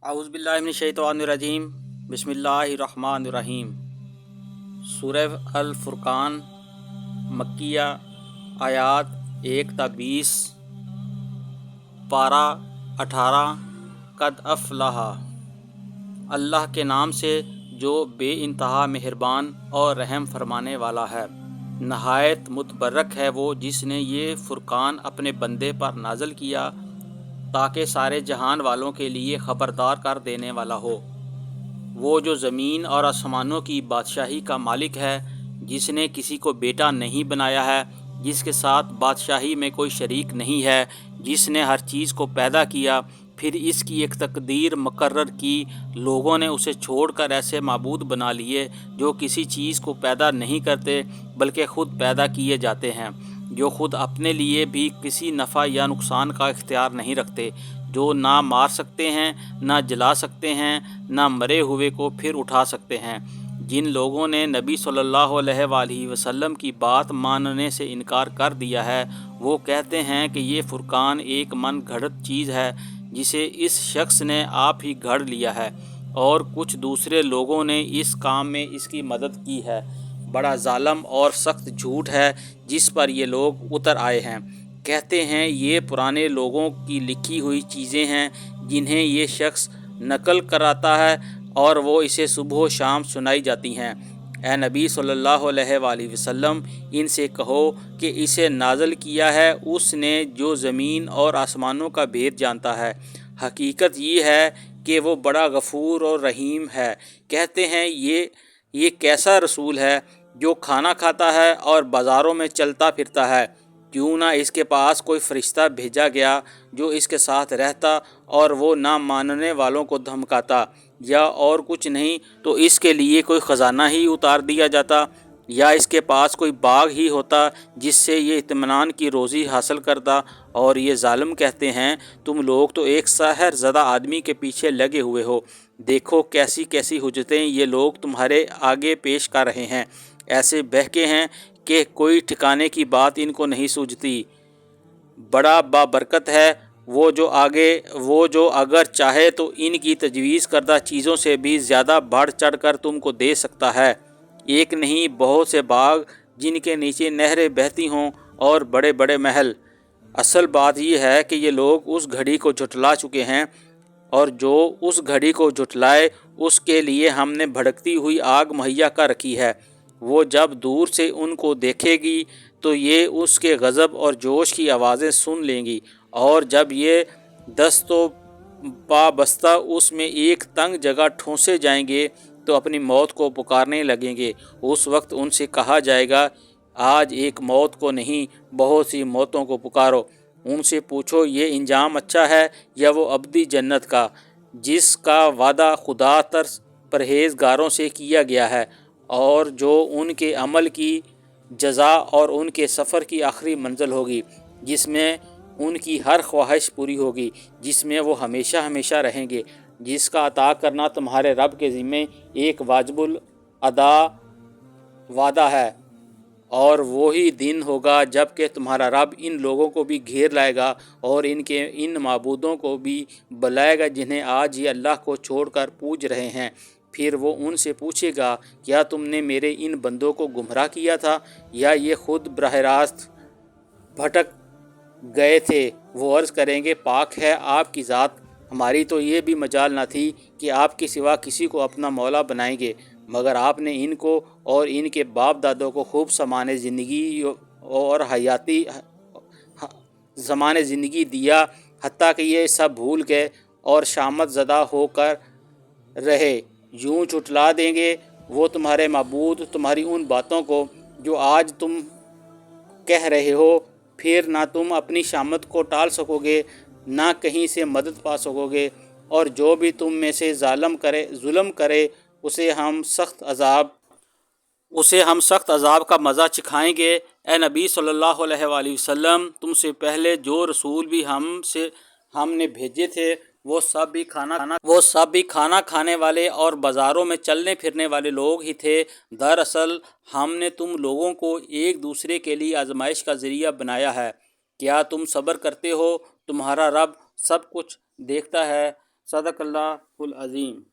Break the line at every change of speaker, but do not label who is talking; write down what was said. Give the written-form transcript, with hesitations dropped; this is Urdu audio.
اعوذ باللہ من الشیطان الرجیم بسم اللہ الرحمن الرحیم۔ سورہ الفرقان مکیہ، آیات 1 تا 20، پارہ 18۔ قد افلح، اللہ کے نام سے جو بے انتہا مہربان اور رحم فرمانے والا ہے۔ نہایت متبرک ہے وہ جس نے یہ فرقان اپنے بندے پر نازل کیا تاکہ سارے جہان والوں کے لیے خبردار کر دینے والا ہو۔ وہ جو زمین اور آسمانوں کی بادشاہی کا مالک ہے، جس نے کسی کو بیٹا نہیں بنایا ہے، جس کے ساتھ بادشاہی میں کوئی شریک نہیں ہے، جس نے ہر چیز کو پیدا کیا، پھر اس کی ایک تقدیر مقرر کی۔ لوگوں نے اسے چھوڑ کر ایسے معبود بنا لیے جو کسی چیز کو پیدا نہیں کرتے بلکہ خود پیدا کیے جاتے ہیں، جو خود اپنے لیے بھی کسی نفع یا نقصان کا اختیار نہیں رکھتے، جو نہ مار سکتے ہیں، نہ جلا سکتے ہیں، نہ مرے ہوئے کو پھر اٹھا سکتے ہیں۔ جن لوگوں نے نبی صلی اللہ علیہ وآلہ وسلم کی بات ماننے سے انکار کر دیا ہے، وہ کہتے ہیں کہ یہ فرقان ایک من گھڑت چیز ہے جسے اس شخص نے آپ ہی گھڑ لیا ہے، اور کچھ دوسرے لوگوں نے اس کام میں اس کی مدد کی ہے۔ بڑا ظالم اور سخت جھوٹ ہے جس پر یہ لوگ اتر آئے ہیں۔ کہتے ہیں یہ پرانے لوگوں کی لکھی ہوئی چیزیں ہیں جنہیں یہ شخص نقل کراتا ہے اور وہ اسے صبح و شام سنائی جاتی ہیں۔ اے نبی صلی اللہ علیہ وآلہ وسلم، ان سے کہو کہ اسے نازل کیا ہے اس نے جو زمین اور آسمانوں کا بھید جانتا ہے۔ حقیقت یہ ہے کہ وہ بڑا غفور اور رحیم ہے۔ کہتے ہیں یہ کیسا رسول ہے جو کھانا کھاتا ہے اور بازاروں میں چلتا پھرتا ہے؟ کیوں نہ اس کے پاس کوئی فرشتہ بھیجا گیا جو اس کے ساتھ رہتا اور وہ نہ ماننے والوں کو دھمکاتا، یا اور کچھ نہیں تو اس کے لیے کوئی خزانہ ہی اتار دیا جاتا، یا اس کے پاس کوئی باغ ہی ہوتا جس سے یہ اطمینان کی روزی حاصل کرتا۔ اور یہ ظالم کہتے ہیں تم لوگ تو ایک سحر زدہ آدمی کے پیچھے لگے ہوئے ہو، دیکھو کیسی کیسی حجتیں یہ لوگ تمہارے آگے پیش کر رہے ہیں، ایسے بہکے ہیں کہ کوئی ٹھکانے کی بات ان کو نہیں سوجھتی۔ بڑا بابرکت ہے وہ جو اگر چاہے تو ان کی تجویز کردہ چیزوں سے بھی زیادہ بڑھ چڑھ کر تم کو دے سکتا ہے۔ ایک نہیں بہت سے باغ جن کے نیچے نہریں بہتی ہوں اور بڑے بڑے محل۔ اصل بات یہ ہے کہ یہ لوگ اس گھڑی کو جھٹلا چکے ہیں، اور جو اس گھڑی کو جھٹلائے اس کے لیے ہم نے بھڑکتی ہوئی آگ مہیا کر رکھی ہے۔ وہ جب دور سے ان کو دیکھے گی تو یہ اس کے غضب اور جوش کی آوازیں سن لیں گی، اور جب یہ دست و پا بستہ اس میں ایک تنگ جگہ ٹھونسے جائیں گے تو اپنی موت کو پکارنے لگیں گے۔ اس وقت ان سے کہا جائے گا آج ایک موت کو نہیں بہت سی موتوں کو پکارو۔ ان سے پوچھو یہ انجام اچھا ہے یا وہ ابدی جنت کا جس کا وعدہ خدا ترس پرہیزگاروں سے کیا گیا ہے، اور جو ان کے عمل کی جزا اور ان کے سفر کی آخری منزل ہوگی، جس میں ان کی ہر خواہش پوری ہوگی، جس میں وہ ہمیشہ ہمیشہ رہیں گے، جس کا عطا کرنا تمہارے رب کے ذمے ایک واجب الادا وعدہ ہے۔ اور وہی دن ہوگا جب کہ تمہارا رب ان لوگوں کو بھی گھیر لائے گا اور ان معبودوں کو بھی بلائے گا جنہیں آج یہ اللہ کو چھوڑ کر پوج رہے ہیں۔ پھر وہ ان سے پوچھے گا کیا تم نے میرے ان بندوں کو گمراہ کیا تھا یا یہ خود براہ راست بھٹک گئے تھے؟ وہ عرض کریں گے پاک ہے آپ کی ذات، ہماری تو یہ بھی مجال نہ تھی کہ آپ کے سوا کسی کو اپنا مولا بنائیں گے، مگر آپ نے ان کو اور ان کے باپ دادوں کو خوب سامان زندگی دیا، حتیٰ کہ یہ سب بھول گئے اور شامت زدہ ہو کر رہے۔ یوں جھٹلا دیں گے وہ تمہارے معبود تمہاری ان باتوں کو جو آج تم کہہ رہے ہو، پھر نہ تم اپنی شامت کو ٹال سکو گے نہ کہیں سے مدد پا سکو گے، اور جو بھی تم میں سے ظلم کرے اسے ہم سخت عذاب کا مزہ چکھائیں گے۔ اے نبی صلی اللہ علیہ وآلہ وسلم، تم سے پہلے جو رسول بھی ہم نے بھیجے تھے وہ سب بھی کھانا کھانے والے اور بازاروں میں چلنے پھرنے والے لوگ ہی تھے۔ دراصل ہم نے تم لوگوں کو ایک دوسرے کے لیے آزمائش کا ذریعہ بنایا ہے۔ کیا تم صبر کرتے ہو؟ تمہارا رب سب کچھ دیکھتا ہے۔ صدق اللہ العظیم۔